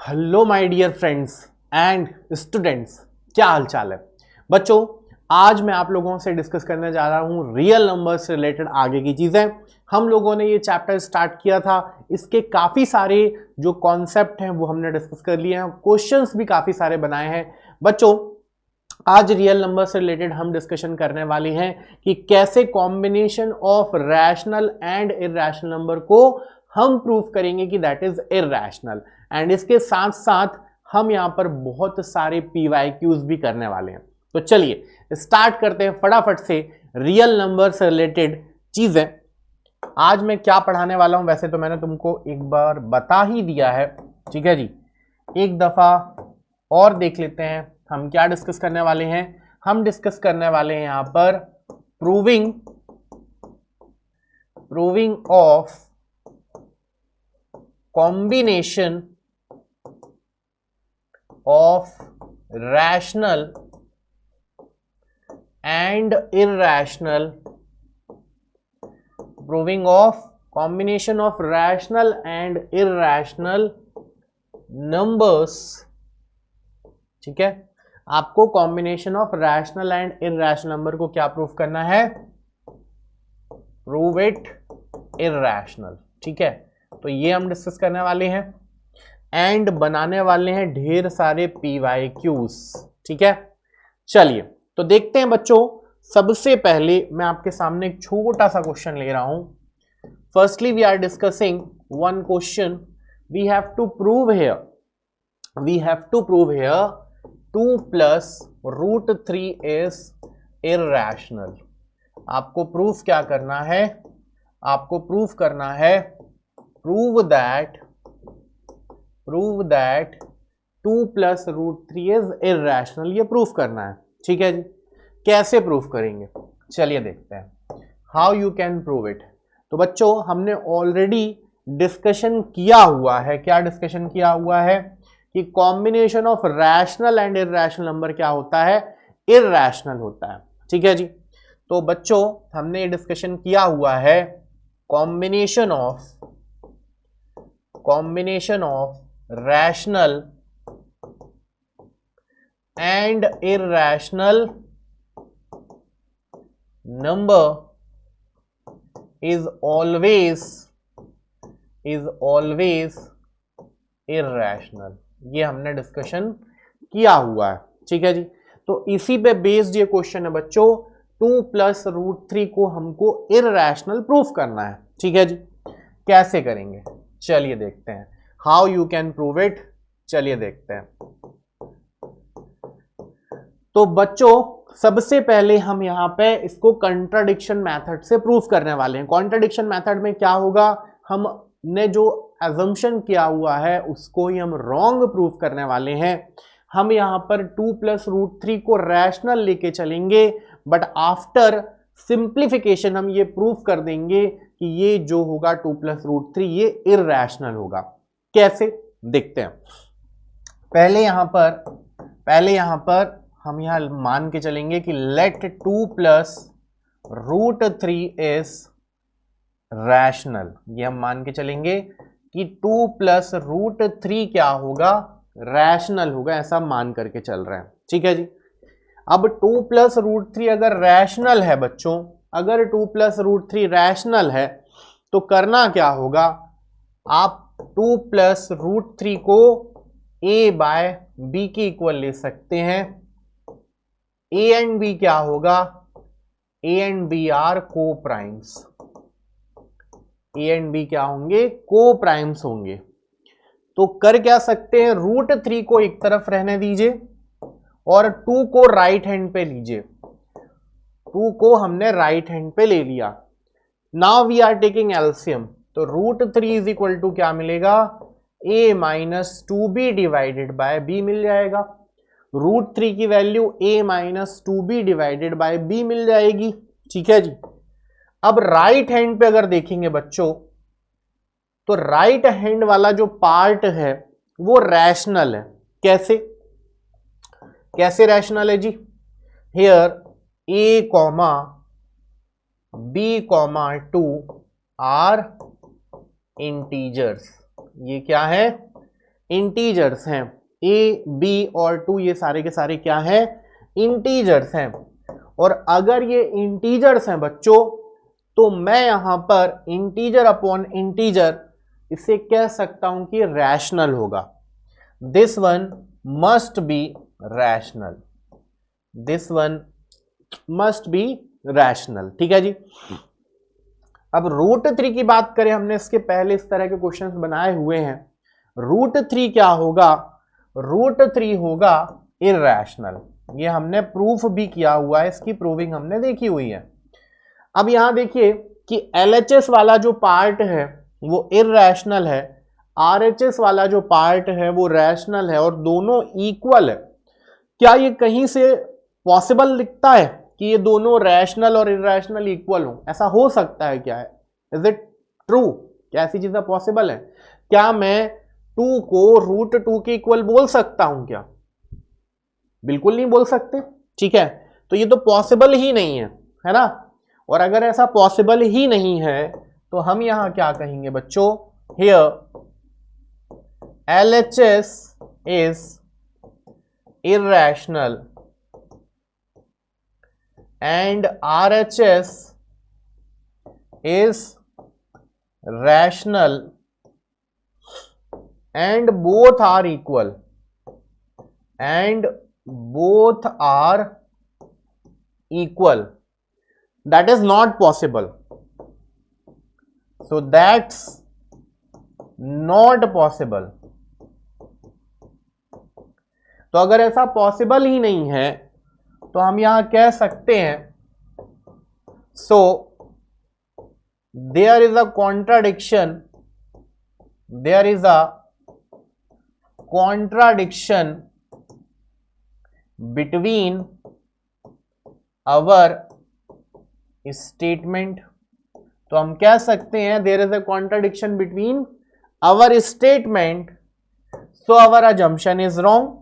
Hello my dear friends and students, क्या हाल चाल है बच्चों। आज मैं आप लोगों से डिस्कस करने जा रहा हूं रियल नंबर्स से रिलेटेड आगे की चीजें। हम लोगों ने ये चैप्टर स्टार्ट किया था, इसके काफी सारे जो कॉन्सेप्ट हैं वो हमने डिस्कस कर लिए हैं, क्वेश्चंस भी काफी सारे बनाए हैं बच्चों। आज रियल नंबर से रिलेटेड हम डिस्कशन करने वाले हैं कि कैसे combination of rational and irrational number को हम प्रूव करेंगे कि दैट इज इरैशनल। एंड इसके साथ साथ हम यहां पर बहुत सारे PYQs भी करने वाले हैं। तो चलिए स्टार्ट करते हैं फटाफट से रियल नंबर से रिलेटेड चीजें। आज मैं क्या पढ़ाने वाला हूं, वैसे तो मैंने तुमको एक बार बता ही दिया है, ठीक है जी। एक दफा और देख लेते हैं हम क्या डिस्कस करने वाले हैं। हम डिस्कस करने वाले हैं यहां पर proving of combination of rational and irrational, proving of combination of rational and irrational numbers. ठीक है, आपको combination of rational and irrational number को क्या प्रूव करना है? Prove it irrational. ठीक है, तो ये हम डिस्कस करने वाले हैं एंड बनाने वाले हैं ढेर सारे PYQs। ठीक है, चलिए तो देखते हैं बच्चों। सबसे पहले मैं आपके सामने एक छोटा सा क्वेश्चन ले रहा हूं। Firstly we are discussing one question. We have to prove here 2 plus root 3 is irrational. आपको प्रूफ क्या करना है? आपको प्रूफ करना है prove that 2 plus root 3 is irrational. ये प्रूफ करना है, ठीक है जी। कैसे प्रूफ करेंगे, चलिए देखते हैं how you can prove it. तो बच्चों हमने ऑलरेडी डिस्कशन किया हुआ है। क्या डिस्कशन किया हुआ है? कि combination of rational and irrational number क्या होता है? इरैशनल होता है, ठीक है जी। तो बच्चों हमने ये डिस्कशन किया हुआ है combination of rational and irrational number is always irrational। ये हमने डिस्कशन किया हुआ है, ठीक है जी। तो इसी पे बेस्ड ये क्वेश्चन है बच्चों। 2 प्लस रूट 3 को हमको इरैशनल प्रूफ करना है, ठीक है जी। कैसे करेंगे चलिए देखते हैं। How you can prove it, चलिए देखते हैं। तो बच्चों सबसे पहले हम यहां पे इसको कंट्राडिक्शन मेथड से प्रूफ करने वाले हैं। कंट्राडिक्शन मेथड में क्या होगा? हमने जो अजम्पशन किया हुआ है उसको ही हम रॉन्ग प्रूफ करने वाले हैं। हम यहां पर 2 प्लस रूट 3 को रैशनल लेके चलेंगे, बट आफ्टर सिंप्लीफिकेशन हम ये प्रूफ कर देंगे कि ये जो होगा 2 प्लस रूट 3 ये इरैशनल होगा। कैसे देखते हैं। पहले यहां पर हम यहां मान के चलेंगे कि let 2 plus root 3 is rational. ये हम मान के चलेंगे कि 2 प्लस रूट 3 क्या होगा? रैशनल होगा, ऐसा मान करके चल रहे हैं, ठीक है जी। अब 2 प्लस रूट 3 अगर रैशनल है बच्चों, अगर 2 प्लस रूट 3 रैशनल है तो करना क्या होगा? आप 2 प्लस रूट 3 को a बाय b के इक्वल ले सकते हैं। a एंड b क्या होगा? a एंड b आर को प्राइम्स। a एंड b क्या होंगे? को प्राइम्स होंगे। तो कर क्या सकते हैं? रूट 3 को एक तरफ रहने दीजिए और 2 को राइट हैंड पे लीजिए। 2 को हमने राइट हैंड पे ले लिया। Now we are taking LCM. तो रूट 3 इज इक्वल टू क्या मिलेगा? a minus 2b divided by b मिल जाएगा। रूट 3 की value a minus 2b divided by b मिल जाएगी, ठीक है जी। अब राइट हैंड पे अगर देखेंगे बच्चों तो राइट हैंड वाला जो पार्ट है वो रैशनल है। कैसे रैशनल है जी? Here a comma b comma 2 are integers. ये क्या है? इंटीजर्स हैं, ए बी और 2 ये सारे के सारे क्या हैं, इंटीजर्स हैं। और अगर ये इंटीजर्स हैं बच्चों, तो मैं यहां पर इंटीजर अपॉन इंटीजर इसे कह सकता हूं कि रैशनल होगा। This one must be rational, this one must be rational. ठीक है जी। अब रूट 3 की बात करें, हमने इसके पहले इस तरह के क्वेश्चंस बनाए हुए हैं। रूट 3 क्या होगा, रूट 3 होगा इररैशनल। ये हमने प्रूफ भी किया हुआ है, इसकी प्रूविंग हमने देखी हुई है। अब यहां देखिए कि LHS वाला जो पार्ट है वो इररैशनल है, RHS वाला जो पार्ट है वो रैशनल है, और दोनों इक्वल है। क्या ये कहीं से पॉसिबल दिखता है कि ये दोनों रैशनल और इररैशनल इक्वल हो? ऐसा हो सकता है क्या? है इज इट ट्रू? क्या ऐसी चीजें पॉसिबल है? क्या मैं 2 को रूट 2 के इक्वल बोल सकता हूं क्या? बिल्कुल नहीं बोल सकते। ठीक है, तो ये तो पॉसिबल ही नहीं है ना। और अगर ऐसा पॉसिबल ही नहीं है तो हम यहां क्या कहेंगे बच्चों, here LHS is irrational and RHS is rational and both are equal, and both are equal. That is not possible. So that's not possible. तो अगर ऐसा पॉसिबल ही नहीं है तो हम यहां कह सकते हैं, so there is a contradiction, there is a contradiction between our statement. तो हम कह सकते हैं there is a contradiction between our statement, so our assumption is wrong,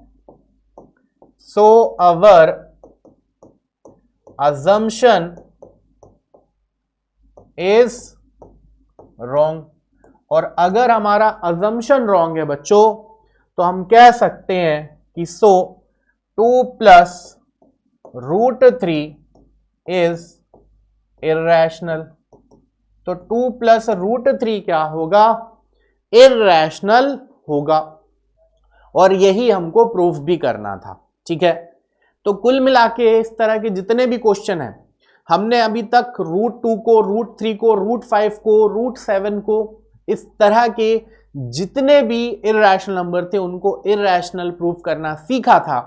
so our assumption is wrong। और अगर हमारा assumption wrong है बच्चों तो हम कह सकते हैं कि so 2 plus root 3 is irrational। तो 2 plus root 3 क्या होगा, irrational होगा, और यही हमको प्रूफ भी करना था। ठीक है, तो कुल मिला के इस तरह के जितने भी क्वेश्चन हैं, हमने अभी तक रूट 2 को, रूट 3 को, रूट 5 को, रूट 7 को, इस तरह के जितने भी इररैशनल नंबर थे उनको इररैशनल प्रूफ करना सीखा था।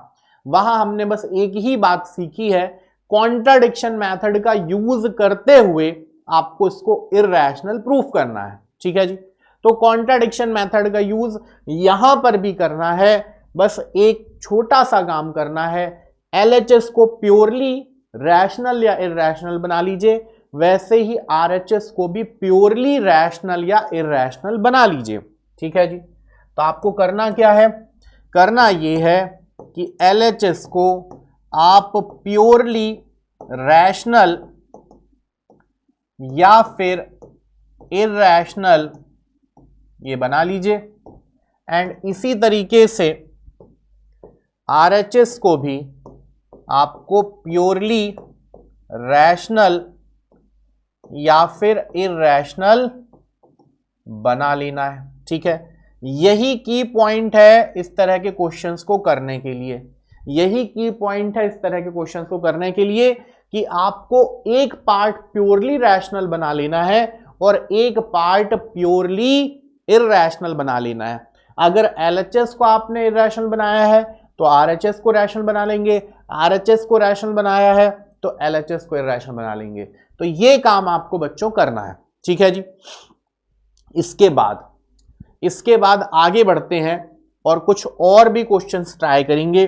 वहां हमने बस एक ही बात सीखी है, कॉन्ट्राडिक्शन मेथड का यूज करते हुए आपको इसको इररैशनल प्रूफ करना है। ठीक है जी, तो कॉन्ट्राडिक्शन मेथड का यूज यहां पर भी करना है, बस एक छोटा सा काम करना है, LHS को प्योरली रैशनल या इररैशनल बना लीजिए, वैसे ही RHS को भी प्योरली रैशनल या इररैशनल बना लीजिए। ठीक है जी, तो आपको करना क्या है, करना यह है कि LHS को आप प्योरली रैशनल या फिर इररैशनल ये बना लीजिए, एंड इसी तरीके से RHS को भी आपको प्योरली रैशनल या फिर इररैशनल बना लेना है। ठीक है, यही की पॉइंट है इस तरह के क्वेश्चंस को करने के लिए, यही की पॉइंट है इस तरह के क्वेश्चंस को करने के लिए कि आपको एक पार्ट प्योरली रैशनल बना लेना है और एक पार्ट प्योरली इररैशनल बना लेना है। अगर LHS को आपने इररैशनल बनाया है तो RHS को रैशनल बना लेंगे, RHS को रैशनल बनाया है तो LHS को इररैशनल बना लेंगे। तो ये काम आपको बच्चों करना है। ठीक है जी, इसके बाद आगे बढ़ते हैं और कुछ और भी क्वेश्चंस ट्राई करेंगे।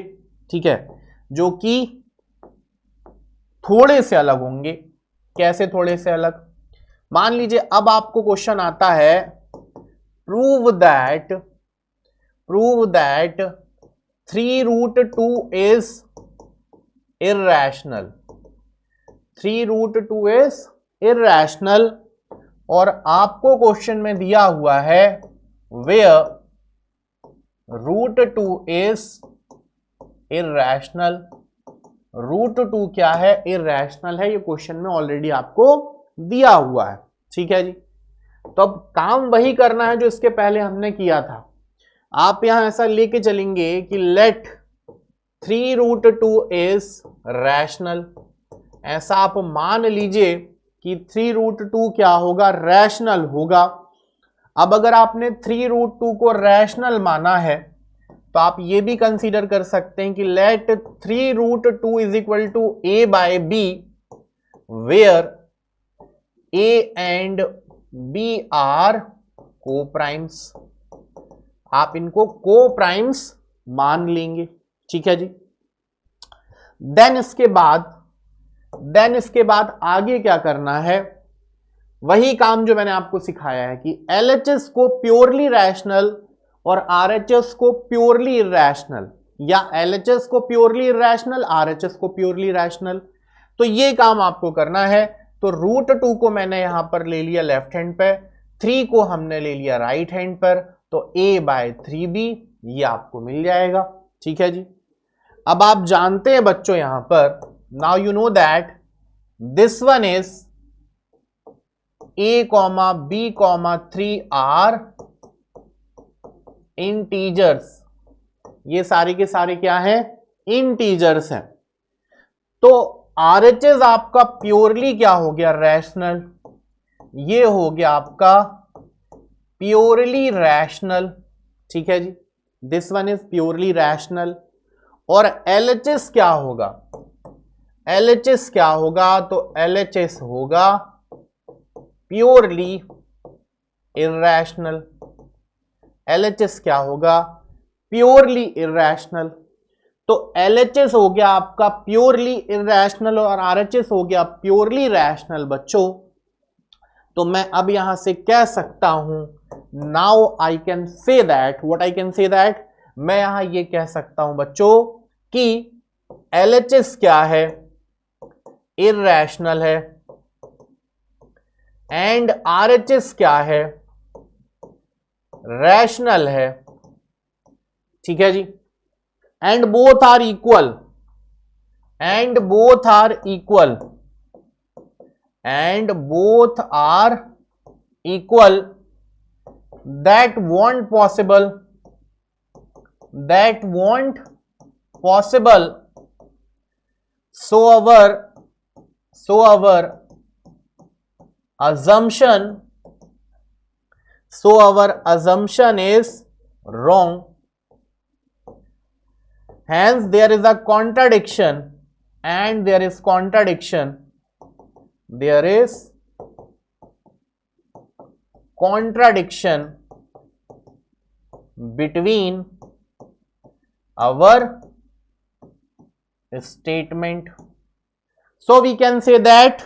ठीक है, जो कि थोड़े से अलग होंगे। कैसे थोड़े से अलग? मान लीजिए अब आपको क्वेश्चन आता है, prove that 3 root 2 is irrational, 3 root 2 is irrational, और आपको क्वेश्चन में दिया हुआ है where root 2 is irrational. Root 2 क्या है? इर्रेशनल है। ये क्वेश्चन में ऑलरेडी आपको दिया हुआ है, ठीक है जी। तो अब काम वही करना है जो इसके पहले हमने किया था। आप यहां ऐसा लेके चलेंगे कि लेट 3 रूट 2 इज रैशनल। ऐसा आप मान लीजिए कि 3 रूट 2 क्या होगा? रैशनल होगा। अब अगर आपने 3 रूट 2 को रैशनल माना है तो आप ये भी कंसीडर कर सकते हैं कि let 3 root 2 is equal to a by b, where a and b are coprimes. आप इनको को प्राइम्स मान लेंगे, ठीक है जी। देन इसके बाद आगे क्या करना है? वही काम जो मैंने आपको सिखाया है कि एलएचएस को प्योरली रैशनल और आरएचएस को प्योरली इरैशनल, या एलएचएस को प्योरली इरैशनल, आरएचएस को प्योरली रैशनल। तो ये काम आपको करना है। तो रूट 2 को मैंने यहां पर ले लिया लेफ्ट हैंड पे, 3 को हमने ले लिया राइट हैंड पर, तो a बाय 3b ये आपको मिल जाएगा, ठीक है जी। अब आप जानते हैं बच्चों यहां पर, now you know that this one is a, b, 3 are integers. ये सारे के सारे क्या है? इंटीजर्स हैं। तो आरएचएस आपका प्योरली क्या हो गया? रैशनल। ये हो गया आपका प्योरली रैशनल, ठीक है जी। This one is purely rational. और एलएचएस क्या होगा? एलएचएस क्या होगा? तो एलएचएस होगा प्योरली इरैशनल। एलएचएस क्या होगा? Purely irrational. तो एलएचएस हो गया आपका प्योरली इरैशनल और आरएचएस हो गया प्योरली रैशनल बच्चों। तो मैं अब यहां से कह सकता हूं, now I can say that, what I can say that, मैं यहां ये कह सकता हूं बच्चों कि एलएचएस क्या है? इरैशनल है। एंड आरएचएस क्या है? रैशनल है, ठीक है जी। And both are equal, and both are equal, and both are equal, that won't possible, that won't possible, so our assumption is wrong. Hence there is a contradiction, and there is contradiction between our statement. So we can say that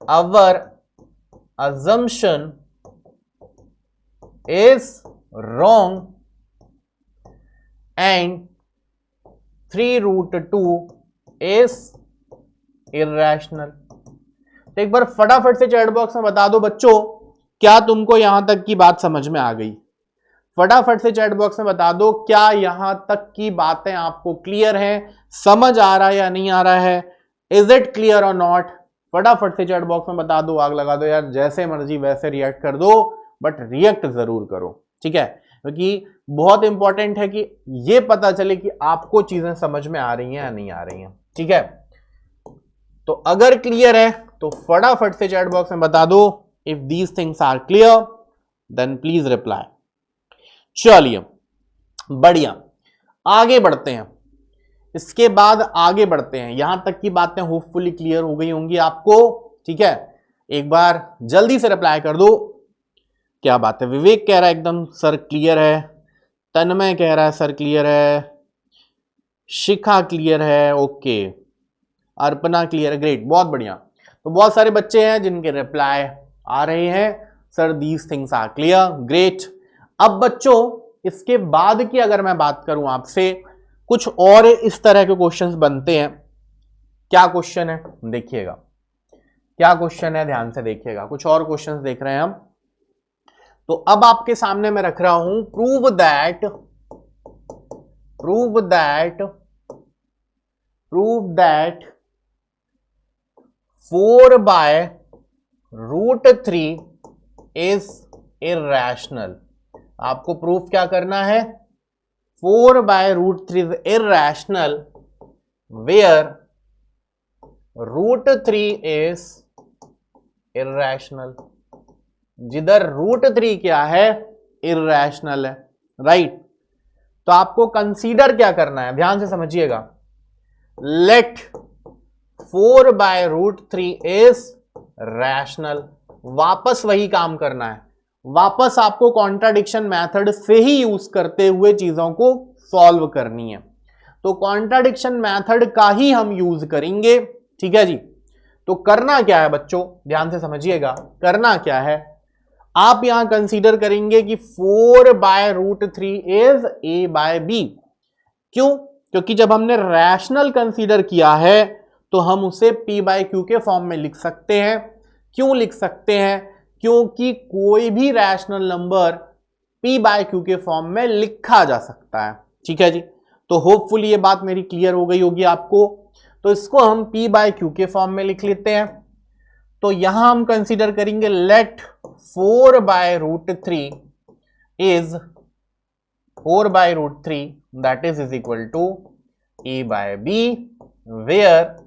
our assumption is wrong and 3 root 2 is irrational. तो एक बार फटाफट से chat box में बता दो बच्चों, क्या तुमको यहां तक की बात समझ में आ गई? फटाफट से चैट बॉक्स में बता दो, क्या यहां तक की बातें आपको क्लियर हैं? समझ आ रहा है या नहीं आ रहा है? इज इट क्लियर और नॉट? फटाफट से चैट बॉक्स में बता दो, आग लगा दो यार, जैसे मर्जी वैसे रिएक्ट कर दो, बट रिएक्ट जरूर करो, ठीक है। क्योंकि बहुत इंपॉर्टेंट है कि ये पता चले कि आपको चीजें समझ में आ रही हैं या नहीं आ रही हैं, ठीक है। तो अगर क्लियर है तो फटाफट से चैट बॉक्स में बता दो, if these things are clear then please reply. चलिए बढ़िया, आगे बढ़ते हैं। इसके बाद आगे बढ़ते हैं, यहां तक की बातें होपफुली क्लियर हो गई होंगी आपको, ठीक है। एक बार जल्दी से रिप्लाई कर दो। क्या बात है, विवेक कह रहा है एकदम सर क्लियर है, तन्मय कह रहा है सर क्लियर है, शिखा क्लियर है, ओके, अर्पणा क्लियर है, ग्रेट, बहुत बढ़िया। तो बहुत सारे बच्चे हैं जिनके रिप्लाई आ रहे हैं, sir these things are clear, great. अब बच्चों इसके बाद की अगर मैं बात करूं आपसे, कुछ और इस तरह के क्वेश्चंस बनते हैं। क्या क्वेश्चन है देखिएगा, क्या क्वेश्चन है ध्यान से देखिएगा। कुछ और क्वेश्चंस देख रहे हैं हम, तो अब आपके सामने मैं रख रहा हूं प्रूव दैट 4/√3 इज इर्रेशनल। आपको प्रूफ क्या करना है? 4/√3 is irrational where √3 is irrational. जिधर √3 क्या है? इर्रेशनल है, राइट। तो आपको कंसीडर क्या करना है, ध्यान से समझिएगा। Let 4/√3 is rational. वापस वही काम करना है, वापस आपको कॉन्ट्राडिक्शन मेथड से ही यूज करते हुए चीजों को सॉल्व करनी है। तो कॉन्ट्राडिक्शन मेथड का ही हम यूज करेंगे, ठीक है जी। तो करना क्या है बच्चों, ध्यान से समझिएगा। करना क्या है, आप यहां कंसीडर करेंगे कि 4/√3 इज a/b। क्यों? क्योंकि जब हमने रैशनल कंसीडर किया है तो हम उसे p/q के फॉर्म में लिख सकते हैं। क्यों लिख सकते हैं? क्योंकि कोई भी रैशनल नंबर p/q के फॉर्म में लिखा जा सकता है, ठीक है जी। तो होपफुली ये बात मेरी क्लियर हो गई होगी आपको। तो इसको हम p/q के फॉर्म में लिख लेते हैं। तो यहां हम कंसीडर करेंगे let 4/√3 is 4/√3 that is equal to a/b where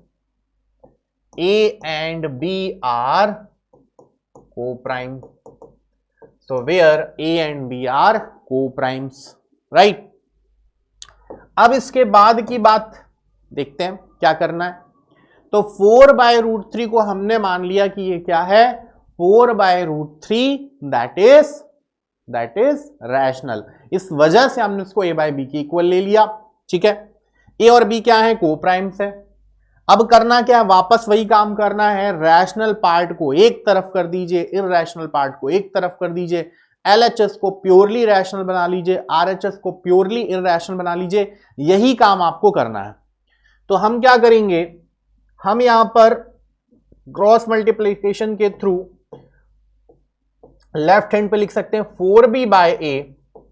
a and b are co-prime. So where a and b are co-primes, right? अब इसके बाद की बात देखते हैं क्या करना है। तो 4/√3 को हमने मान लिया कि ये क्या है? 4/√3 दैट इज रैशनल। इस वजह से हमने उसको a/b के इक्वल ले लिया, ठीक है। a और b क्या है? को प्राइम्स है। अब करना क्या है? वापस वही काम करना है। रैशनल पार्ट को एक तरफ कर दीजिए, इररेशनल पार्ट को एक तरफ कर दीजिए। LHS को प्योरली रैशनल बना लीजिए, RHS को प्योरली इररेशनल बना लीजिए। यही काम आपको करना है। तो हम क्या करेंगे, हम यहां पर क्रॉस मल्टीप्लिकेशन के थ्रू लेफ्ट हैंड पे लिख सकते हैं 4b/a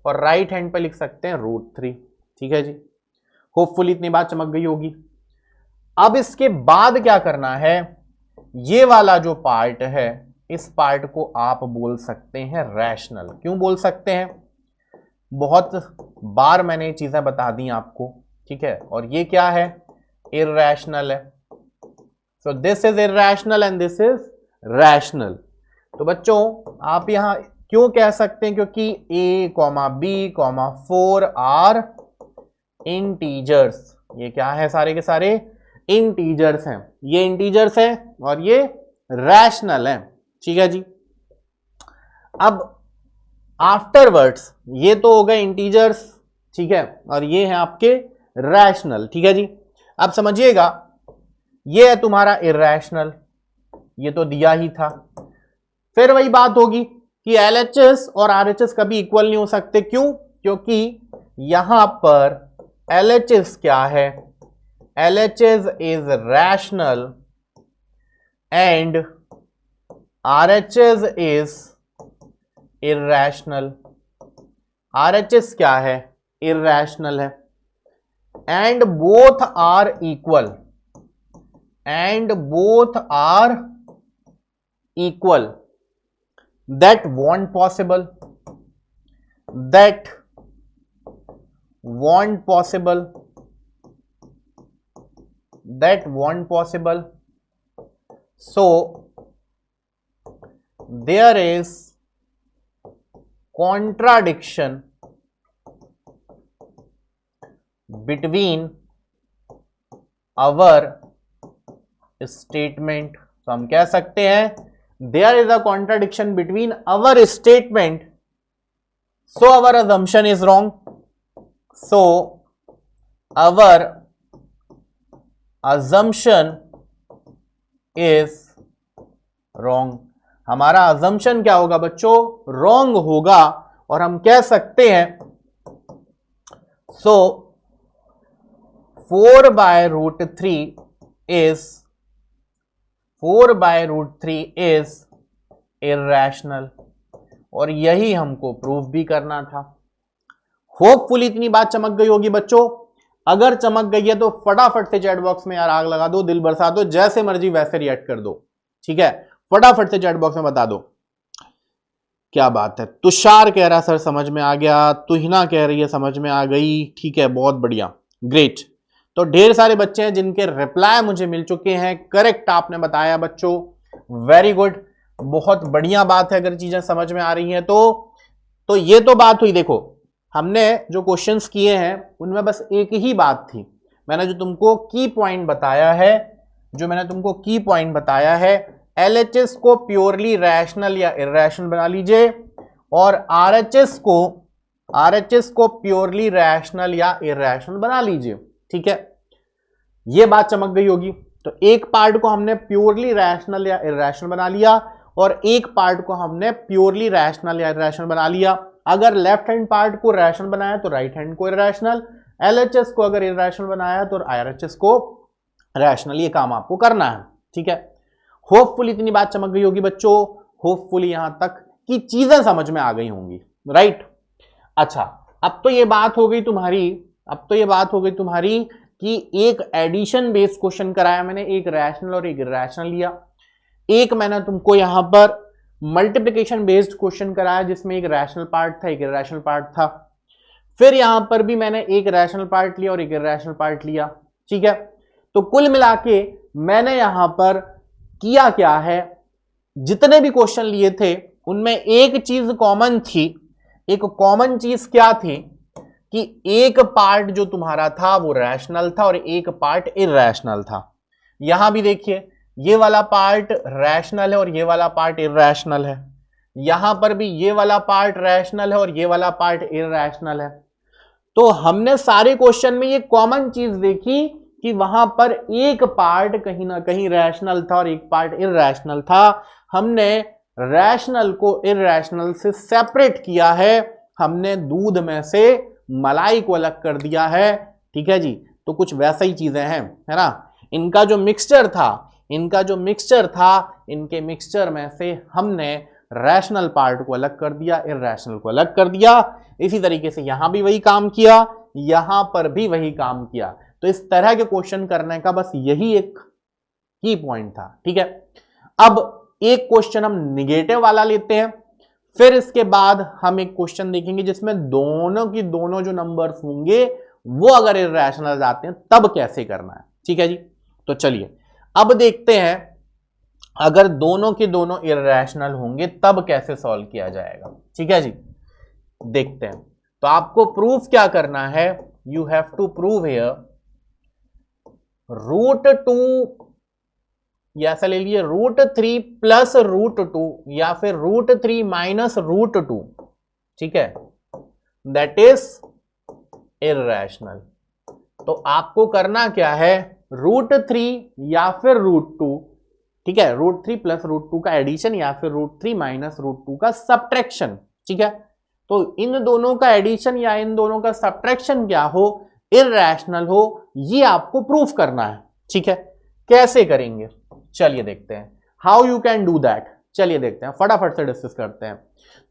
और राइट हैंड पे लिख सकते हैं √3, ठीक है जी। होपफुली इतनी बात चमक गई होगी। अब इसके बाद क्या करना है, ये वाला जो पार्ट है इस पार्ट को आप बोल सकते हैं रैशनल। क्यों बोल सकते हैं? बहुत बार मैंने ये चीजें बता दी आपको, ठीक है। और ये क्या है? इररेशनल है। So this is irrational and this is rational. तो बच्चों आप यहां क्यों कह सकते हैं? क्योंकि a, b, 4 आर इंटीजर्स। ये क्या है? सारे के सारे इंटीजर्स हैं। ये इंटीजर्स हैं और ये रैशनल हैं, ठीक है जी। अब आफ्टरवर्ड्स ये तो हो गए इंटीजर्स, ठीक है, और ये है आपके रैशनल, ठीक है जी। अब समझिएगा, ये है तुम्हारा इररेशनल, ये तो दिया ही था। फिर वही बात होगी कि LHS और RHS कभी इक्वल नहीं हो सकते। क्यों? क्योंकि यहां पर LHS क्या है? LHS is rational and RHS is irrational. RHS क्या है? irrational है। And both are equal. And both are equal. That won't possible. That won't possible. That won't possible. So there is contradiction between our statement. तो हम कह सकते हैं there is a contradiction between our statement, so our assumption is wrong. So our assumption is wrong. हमारा assumption क्या होगा बच्चों? wrong होगा। और हम कह सकते हैं so 4/√3 is irrational. और यही हमको प्रूफ भी करना था। होपफुली इतनी बात चमक गई होगी बच्चों। अगर चमक गई है तो फटाफट से चैट बॉक्स में यार आग लगा दो, दिल बरसा दो, जैसे मर्जी वैसे रिएक्ट कर दो, ठीक है। फटाफट से चैट बॉक्स में बता दो। क्या बात है, तुषार कह रहा सर समझ में आ गया, तुहिना कह रही है समझ में आ गई, ठीक है, बहुत बढ़िया, ग्रेट। तो ढेर सारे बच्चे हैं जिनके रिप्लाई मुझे मिल चुके हैं, करेक्ट आपने बताया बच्चों, वेरी गुड, बहुत बढ़िया बात है। अगर चीजें समझ में आ रही हैं तो ये तो बात हुई। देखो हमने जो क्वेश्चंस किए हैं उनमें बस एक ही बात थी, मैंने जो तुमको की पॉइंट बताया है, LHS को प्योरली रैशनल या इरैशनल बना लीजिए और RHS को प्योरली रैशनल या इरैशनल बना लीजिए, ठीक है। ये बात चमक गई होगी। तो एक पार्ट को हमने प्योरली रैशनल या इरैशनल बना लिया और एक पार्ट को हमने प्योरली रैशनल या इरैशनल बना लिया। अगर लेफ्ट हैंड पार्ट को रैशनल बनाया तो राइट हैंड को इरैशनल, LHS को अगर इरैशनल बनाया तो RHS को रैशनल। ये काम आपको करना है, ठीक है। होपफुली इतनी बात चमक गई होगी बच्चों, होपफुली यहां तक की चीजें समझ में आ गई होंगी, राइट। अच्छा, अब तो ये बात हो गई तुम्हारी कि एक एडिशन बेस्ड क्वेश्चन कराया मैंने, एक रैशनल और एक इरैशनल लिया। एक मैंने तुमको यहां पर मल्टीप्लिकेशन बेस्ड क्वेश्चन कराया जिसमें एक रैशनल पार्ट था, एक इरैशनल पार्ट था। फिर यहां पर भी मैंने एक रैशनल पार्ट लिया और एक इरैशनल पार्ट लिया, ठीक है। तो कुल मिला के मैंने यहां पर किया क्या है, जितने भी क्वेश्चन लिए थे उनमें एक चीज कॉमन थी। एक कॉमन चीज क्या थी कि एक पार्ट जो तुम्हारा था वो रैशनल था और एक पार्ट इरैशनल था। यहां भी देखिए, ये वाला पार्ट रैशनल है और ये वाला पार्ट इरैशनल है। यहां पर भी ये वाला पार्ट रैशनल है और ये वाला पार्ट इरैशनल है। तो हमने सारे क्वेश्चन में ये कॉमन चीज देखी कि वहां पर एक पार्ट कहीं ना कहीं रैशनल था और एक पार्ट इरैशनल था। हमने रैशनल को इरैशनल से सेपरेट किया है, हमने दूध में से मलाई को अलग कर दिया है, ठीक है जी। तो कुछ वैसा ही चीजें हैं, है ना। इनका जो मिक्सचर था, इनके मिक्सचर में से हमने रैशनल पार्ट को अलग कर दिया, इरैशनल को अलग कर दिया। इसी तरीके से यहां भी वही काम किया, यहां पर भी वही काम किया। तो इस तरह के क्वेश्चन करने का बस यही एक की पॉइंट था, ठीक है। अब एक क्वेश्चन हम निगेटिव वाला लेते हैं, फिर इसके बाद हम एक क्वेश्चन देखेंगे जिसमें दोनों की दोनों जो नंबर्स होंगे वो अगर इरैशनल जाते हैं तब कैसे करना है, ठीक है जी। तो चलिए अब देखते हैं अगर दोनों के दोनों इरैशनल होंगे तब कैसे सॉल्व किया जाएगा, ठीक है जी। देखते हैं। तो आपको प्रूफ क्या करना है, you have to prove here √2 या ऐसा ले लीजिए √3 प्लस √2 या फिर √3 माइनस √2, ठीक है, दैट इज इरैशनल। तो आपको करना क्या है, √3 या फिर √2, ठीक है, √3 प्लस √2 का एडिशन या फिर √3 माइनस √2 का सब्ट्रैक्शन, ठीक है। तो इन दोनों का एडिशन या इन दोनों का सब्ट्रैक्शन क्या हो, इरैशनल हो, ये आपको प्रूफ करना है, ठीक है। कैसे करेंगे चलिए देखते हैं, how you can do that. चलिए देखते हैं, फटाफट से डिस्कस करते हैं।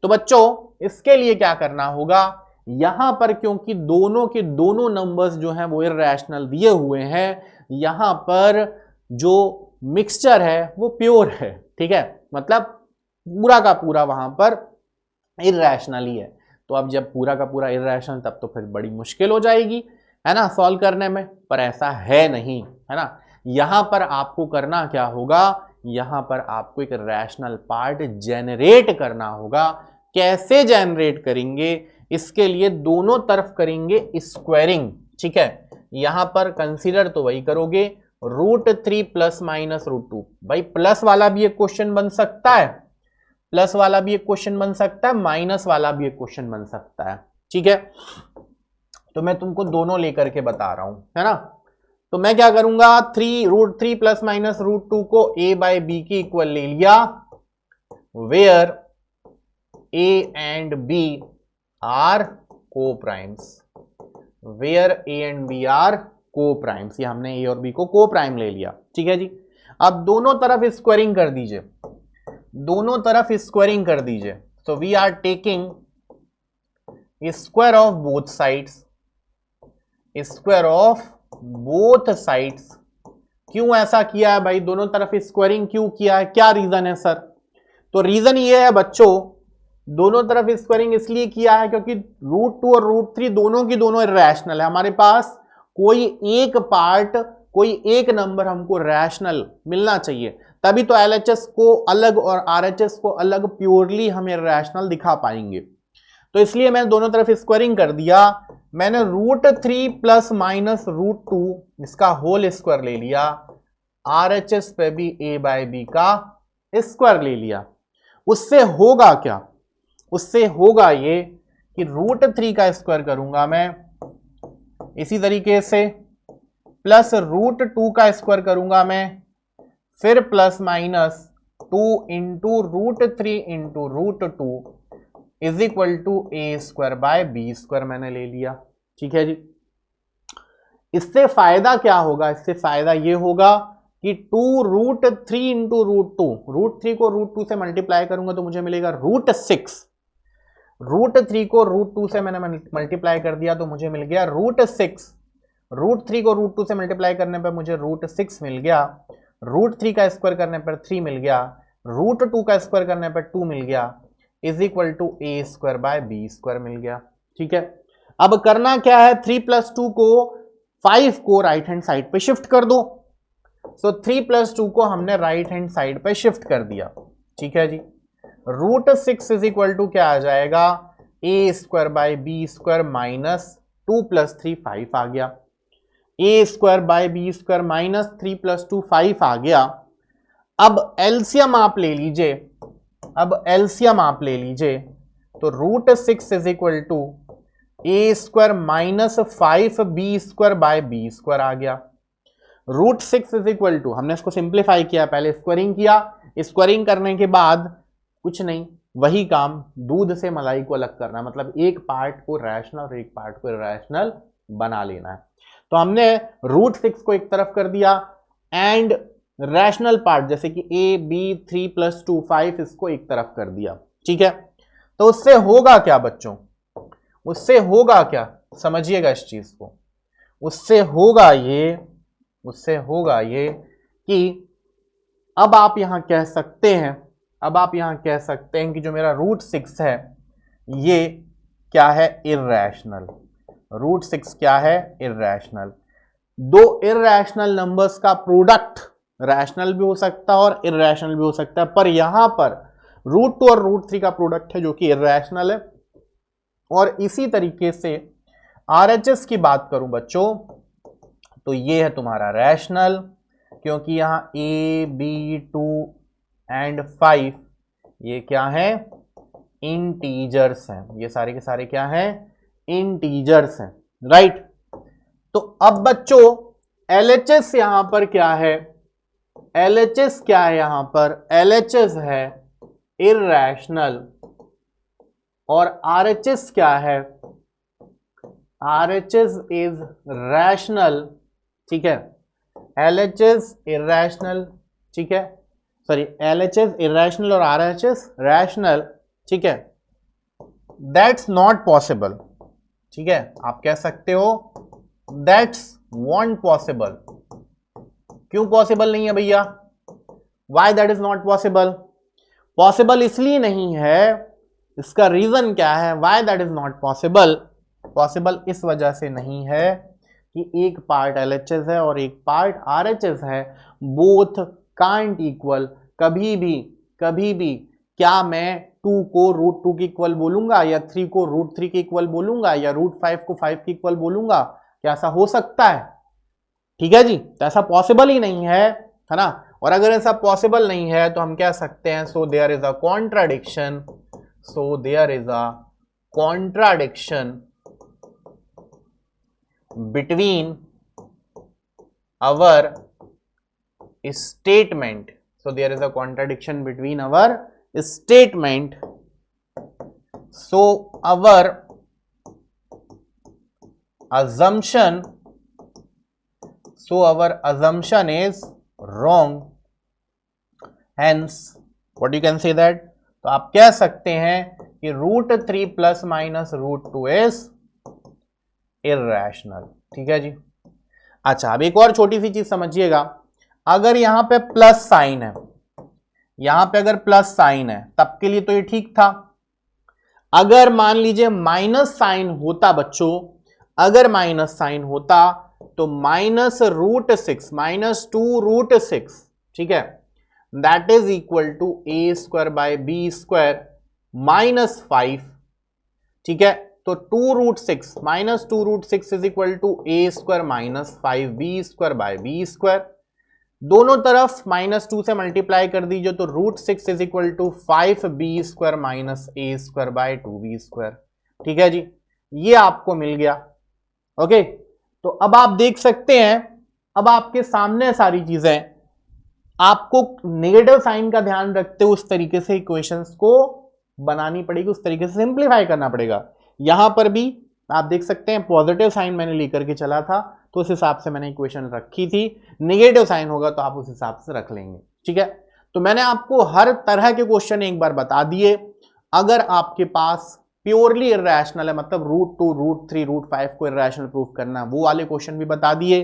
तो बच्चों इसके लिए क्या करना होगा, यहां पर क्योंकि दोनों के दोनों नंबर्स जो हैं वो इरैशनल दिए हुए हैं, यहां पर जो मिक्सचर है वो प्योर है, ठीक है, मतलब पूरा का पूरा वहां पर इरैशनल ही है। तो अब जब पूरा का पूरा इरैशनल तब तो फिर बड़ी मुश्किल हो जाएगी, है ना, सॉल्व करने में, पर ऐसा है नहीं, है ना। यहां पर आपको करना क्या होगा, यहां पर आपको एक रैशनल पार्ट जेनरेट करना होगा। कैसे जेनरेट करेंगे, इसके लिए दोनों तरफ करेंगे स्क्वायरिंग, ठीक है। यहां पर कंसीडर तो वही करोगे √3 प्लस माइनस √2। भाई प्लस वाला भी एक क्वेश्चन बन सकता है, प्लस वाला भी एक क्वेश्चन बन सकता है, माइनस वाला भी एक क्वेश्चन बन सकता है, ठीक है। तो मैं तुमको दोनों लेकर के बता रहा हूं, है ना। तो मैं क्या करूंगा, √3 प्लस माइनस √2 को a बाई बी के इक्वल ले लिया, where a and b are coprimes, where a and b are coprimes. ये हमने a और b को को प्राइम ले लिया, ठीक है जी। अब दोनों तरफ स्क्वायरिंग कर दीजिए, दोनों तरफ स्क्वायरिंग कर दीजिए। So we are taking square of both sides, square of both sides. क्यों ऐसा किया है भाई, दोनों तरफ स्क्वायरिंग क्यों किया है, क्या रीजन है सर? तो रीजन ये है बच्चों, दोनों तरफ स्क्वायरिंग इसलिए किया है क्योंकि √2 और √3 दोनों की दोनों इरैशनल है। हमारे पास कोई एक पार्ट, कोई एक नंबर हमको रैशनल मिलना चाहिए, तभी तो LHS को अलग और RHS को अलग प्योरली हम इरैशनल दिखा पाएंगे। तो इसलिए मैंने दोनों तरफ स्क्वायरिंग कर दिया। मैंने √3 प्लस माइनस √2 इसका होल स्क्वायर ले लिया, RHS पे भी a/b का स्क्वायर ले लिया। उससे होगा क्या, उससे होगा ये कि √3 का स्क्वायर करूंगा मैं, इसी तरीके से प्लस √2 का स्क्वायर करूंगा मैं, फिर plus minus 2 into √3 into √2 is equal to a²/b² मैंने ले लिया। ठीक है जी। इससे फायदा क्या होगा, इससे फायदा ये होगा कि 2√3 इंटू √2, √3 को √2 से मल्टीप्लाई करूंगा तो मुझे मिलेगा √6, √3 को √2 से मैंने मल्टीप्लाई कर दिया तो मुझे मिल गया √6, √3 को √2 से मल्टीप्लाई करने पर मुझे √6 मिल गया, √3 का स्क्वायर करने पर 3 मिल गया, √2 का स्क्वायर करने पर 2 मिल गया, इज इक्वल टू a²/b² मिल गया। ठीक है, अब करना क्या है, 3 + 2 को 5 को राइट हैंड साइड पे शिफ्ट कर दो। सो 3 + 2 को हमने राइट हैंड साइड पे शिफ्ट कर दिया। ठीक है जी। √6 इज इक्वल टू क्या आ जाएगा, a²/b² माइनस 2 + 3 5 आ गया, a²/b² माइनस 3 + 2 5 आ गया। अब एलसीएम आप ले लीजिए, अब एलसीएम आप ले लीजिए, तो √6 is equal to a² minus 5b²/b² आ गया। √6 इज इक्वल टू, हमने इसको सिंप्लीफाई किया, पहले स्क्वायरिंग किया, स्क्वायरिंग करने के बाद कुछ नहीं, वही काम दूध से मलाई को अलग करना, मतलब एक पार्ट को रैशनल और एक पार्ट को इरैशनल बना लेना है। तो हमने √6 को एक तरफ कर दिया एंड रैशनल पार्ट जैसे कि a, b, 3 + 2 5 इसको एक तरफ कर दिया। ठीक है, तो उससे होगा क्या बच्चों, उससे होगा क्या, समझिएगा इस चीज को। उससे होगा ये, उससे होगा ये कि अब आप यहां कह सकते हैं, अब आप यहां कह सकते हैं कि जो मेरा √6 है ये क्या है, इरैशनल। √6 क्या है, इरैशनल। दो इरैशनल नंबर्स का प्रोडक्ट रैशनल भी हो सकता है और इरैशनल भी हो सकता है, पर यहां पर √2 और √3 का प्रोडक्ट है जो कि इरैशनल है। और इसी तरीके से RHS की बात करूं बच्चों तो ये है तुम्हारा रैशनल, क्योंकि यहां a, b, 2 एंड 5 ये क्या है, इंटीजर्स हैं, ये सारे के सारे क्या हैं, इंटीजर्स हैं, राइट। तो अब बच्चों LHS यहां पर क्या है, LHS क्या है यहां पर, LHS है इरैशनल और RHS क्या है, RHS इज रैशनल। ठीक है, LHS इरैशनल, ठीक है, सॉरी LHS इरैशनल और RHS रैशनल। ठीक है, दैट्स नॉट पॉसिबल। ठीक है, आप कह सकते हो दैट्स नॉट पॉसिबल। क्यों पॉसिबल नहीं है भैया, why that is not possible? Possible इसलिए नहीं है, इसका रीजन क्या है, why that is not possible? Possible इस वजह से नहीं है कि एक पार्ट LHS है और एक पार्ट RHS है, बोथ कांट इक्वल। कभी भी क्या मैं 2 को √2 के इक्वल बोलूंगा या 3 को √3 के इक्वल बोलूंगा या √5 को 5 के इक्वल बोलूंगा? क्या ऐसा हो सकता है? ठीक है जी, तो ऐसा पॉसिबल ही नहीं है ना। और अगर ऐसा पॉसिबल नहीं है तो हम कह सकते हैं so there is a contradiction, so there is a contradiction between our statement. So there is a contradiction between our statement. So our assumption is wrong. Hence what you can say that तो आप कह सकते हैं कि √3 plus minus √2 is irrational. ठीक है जी। अच्छा, अब एक और छोटी सी चीज समझिएगा, अगर यहां पे प्लस साइन है, यहां पे अगर प्लस साइन है तब के लिए तो ये ठीक था। अगर मान लीजिए माइनस साइन होता बच्चों, अगर माइनस साइन होता तो -√6 -2√6, ठीक है, that is equal to a² - 5। ठीक है, तो 2√6 -2√6 is equal to a² - 5b² दोनों तरफ -2 से मल्टीप्लाई कर दीजिए तो √6 is equal to 5b² - a²/2b²। ठीक है जी, ये आपको मिल गया। ओके, तो अब आप देख सकते हैं, अब आपके सामने सारी चीजें, आपको नेगेटिव साइन का ध्यान रखते हुए उस तरीके से इक्वेशंस को बनानी पड़ेगी, उस तरीके से सिंप्लीफाई करना पड़ेगा। यहां पर भी आप देख सकते हैं पॉजिटिव साइन मैंने लेकर के चला था तो उस हिसाब से मैंने इक्वेशन रखी थी, नेगेटिव साइन होगा तो आप उस हिसाब से रख लेंगे। ठीक है, तो मैंने आपको हर तरह के क्वेश्चन एक बार बता दिए। अगर आपके पास प्योरली इर्रेशनल है, मतलब √2 √3 √5 को इर्रेशनल प्रूफ करना, वो वाले क्वेश्चन भी बता दिए।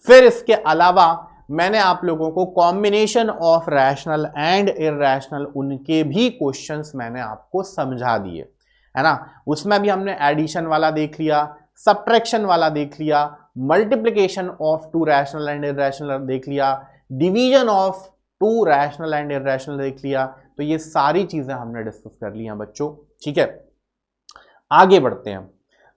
फिर इसके अलावा मैंने आप लोगों को combination of rational and irrational उनके भी क्वेश्चंस मैंने आपको समझा दिए, है ना। उसमें भी हमने एडिशन वाला देख लिया, सब्ट्रैक्शन वाला देख लिया, multiplication of 2 rational and irrational देख लिया, division of 2 rational and irrational देख लिया। तो ये सारी चीजें हमने डिस्कस कर ली हैं बच्चों। ठीक है, आगे बढ़ते हैं,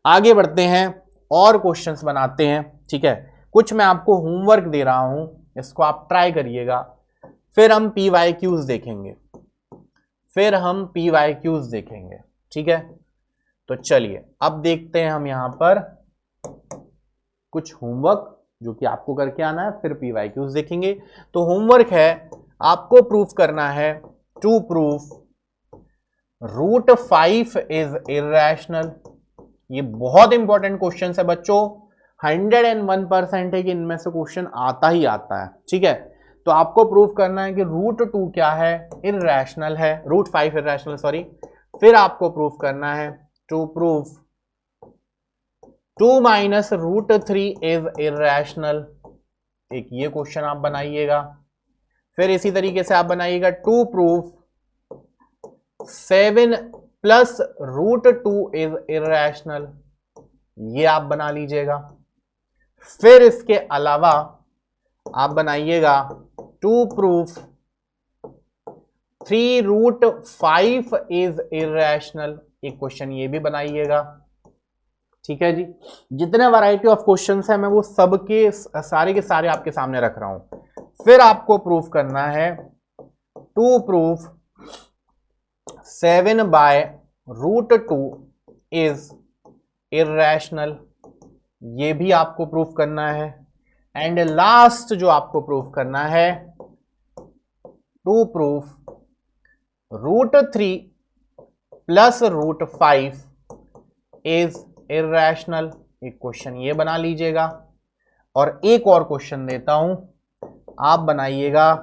आगे बढ़ते हैं और क्वेश्चंस बनाते हैं। ठीक है, कुछ मैं आपको होमवर्क दे रहा हूं, इसको आप ट्राई करिएगा, फिर हम PYQs देखेंगे, फिर हम PYQs देखेंगे। ठीक है, तो चलिए अब देखते हैं हम यहां पर कुछ होमवर्क जो कि आपको करके आना है, फिर PYQs देखेंगे। तो होमवर्क है, आपको प्रूफ करना है, टू प्रूफ √5 इज इर्रेशनल। ये बहुत इंपॉर्टेंट क्वेश्चन है बच्चों, 101% है कि इनमें से क्वेश्चन आता ही आता है। ठीक है, तो आपको प्रूफ करना है कि √2 क्या है, इर्रेशनल है, √5 इर्रेशनल, सॉरी। फिर आपको प्रूफ करना है टू प्रूफ 2 - √3 इज इर्रेशनल। एक ये क्वेश्चन आप बनाइएगा। फिर इसी तरीके से आप बनाइएगा टू प्रूफ 7 + √2 इज इर्रेशनल, ये आप बना लीजिएगा। फिर इसके अलावा आप बनाइएगा टू प्रूफ 3√5 इज इर्रेशनल, एक क्वेश्चन ये भी बनाइएगा। ठीक है जी, जितने वैरायटी ऑफ क्वेश्चंस है मैं वो सबके सारे के सारे आपके सामने रख रहा हूं। फिर आपको प्रूफ करना है टू प्रूफ 7/√2 इज इर्रेशनल, ये भी आपको प्रूफ करना है। एंड लास्ट जो आपको प्रूफ करना है, टू प्रूफ √3 + √5 इज इर्रेशनल, एक क्वेश्चन ये बना लीजिएगा। और एक और क्वेश्चन देता हूं, आप बनाइएगा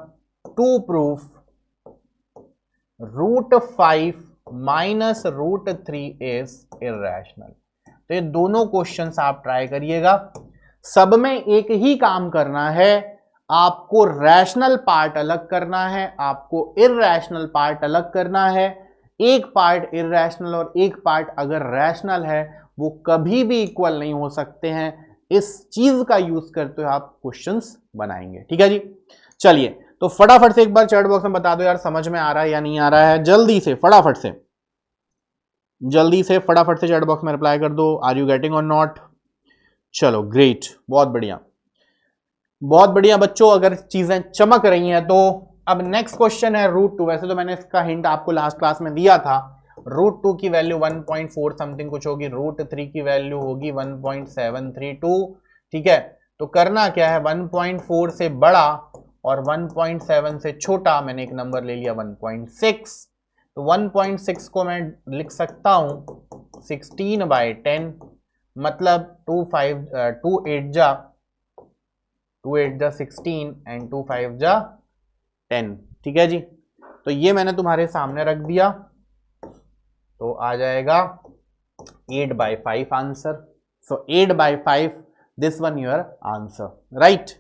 टू प्रूफ √5 - √3 इज इर्रेशनल। तो ये दोनों क्वेश्चंस आप ट्राई करिएगा। सब में एक ही काम करना है, आपको रैशनल पार्ट अलग करना है, आपको इर्रेशनल पार्ट अलग करना है। एक पार्ट इर्रेशनल और एक पार्ट अगर रैशनल है वो कभी भी इक्वल नहीं हो सकते हैं। इस चीज का यूज करते हुए आप क्वेश्चंस बनाएंगे। ठीक है जी, चलिए तो फटाफट से एक बार चैट बॉक्स में बता दो यार, समझ में आ रहा है या नहीं आ रहा है, जल्दी से फटाफट से, जल्दी से फटाफट से चैट बॉक्स में रिप्लाई कर दो, आर यू गेटिंग और नॉट। चलो ग्रेट, बहुत बढ़िया, बहुत बढ़िया बच्चों, अगर चीजें चमक रही हैं तो अब नेक्स्ट क्वेश्चन है √2। वैसे तो मैंने इसका हिंट आपको लास्ट क्लास में दिया था, √2 की वैल्यू 1.4 समथिंग कुछ होगी, √3 की वैल्यू होगी 1.732। ठीक है, तो करना क्या है, 1.4 से बड़ा और 1.7 से छोटा, मैंने एक नंबर ले लिया 1.6। तो 1.6 को मैं लिख सकता हूं 16/10, मतलब 2 8 जा 16 एंड 2 5 जा 10। ठीक है जी, तो ये मैंने तुम्हारे सामने रख दिया, तो आ जाएगा 8/5 answer. So 8/5 this one your answer, right.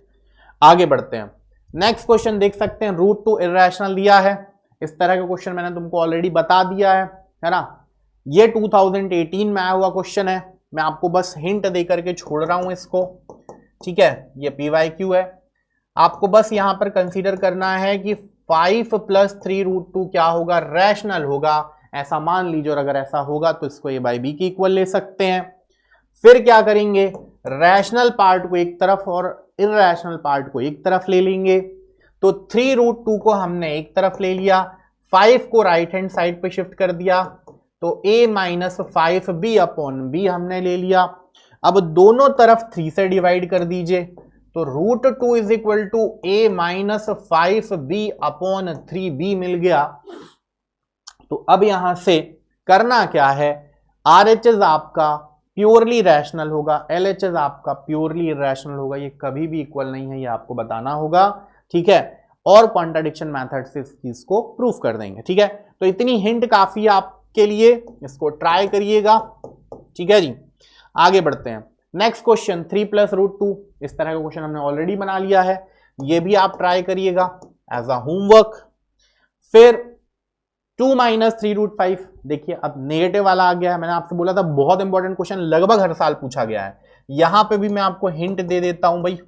आगे बढ़ते हैं, नेक्स्ट क्वेश्चन देख सकते हैं, रूट टू इर्रेशनल दिया है। इस तरह का क्वेश्चन मैंने तुमको ऑलरेडी बता दिया है ना। ये 2018 में आया हुआ क्वेश्चन है, मैं आपको बस हिंट दे करके छोड़ रहा हूं इसको, ठीक है। ये PYQ है, आपको बस यहां पर कंसीडर करना है कि 5 + 3√2 क्या होगा, रैशनल होगा। ऐसा मान लीजिए, और अगर ऐसा होगा तो इसको A/B के इक्वल ले सकते हैं। फिर क्या करेंगे, रैशनल पार्ट को एक तरफ और इर्रेशनल पार्ट को एक तरफ ले लेंगे। तो 3√2 को हमने एक तरफ ले लिया, 5 को राइट हैंड साइड पे शिफ्ट कर दिया, तो A-5B/B हमने ले लिया। अब दोनों तरफ 3 से डिवाइड कर दीजिए, तो √2 = A-5B/3B मिल गया। तो अब यहां से करना क्या है, RHS आपका प्योरली रैशनल होगा, LHS आपका प्योरली इर्रेशनल होगा, ये कभी भी इक्वल नहीं है, ये आपको बताना होगा, ठीक है। और कॉन्ट्राडिक्शन मेथड से इस चीज को प्रूफ कर देंगे, ठीक है। तो इतनी हिंट काफी है आपके लिए, इसको ट्राई करिएगा, ठीक है जी। आगे बढ़ते हैं, नेक्स्ट क्वेश्चन 3 + √2, इस तरह का क्वेश्चन हमने ऑलरेडी बना लिया है, ये भी आप ट्राई करिएगा एज अ होमवर्क। फिर 2 - 3√5, देखिए अब नेगेटिव वाला आ गया है, मैंने आपसे बोला था बहुत इंपॉर्टेंट क्वेश्चन, लगभग हर साल पूछा गया है। यहां पे भी मैं आपको हिंट दे देता हूं भाई,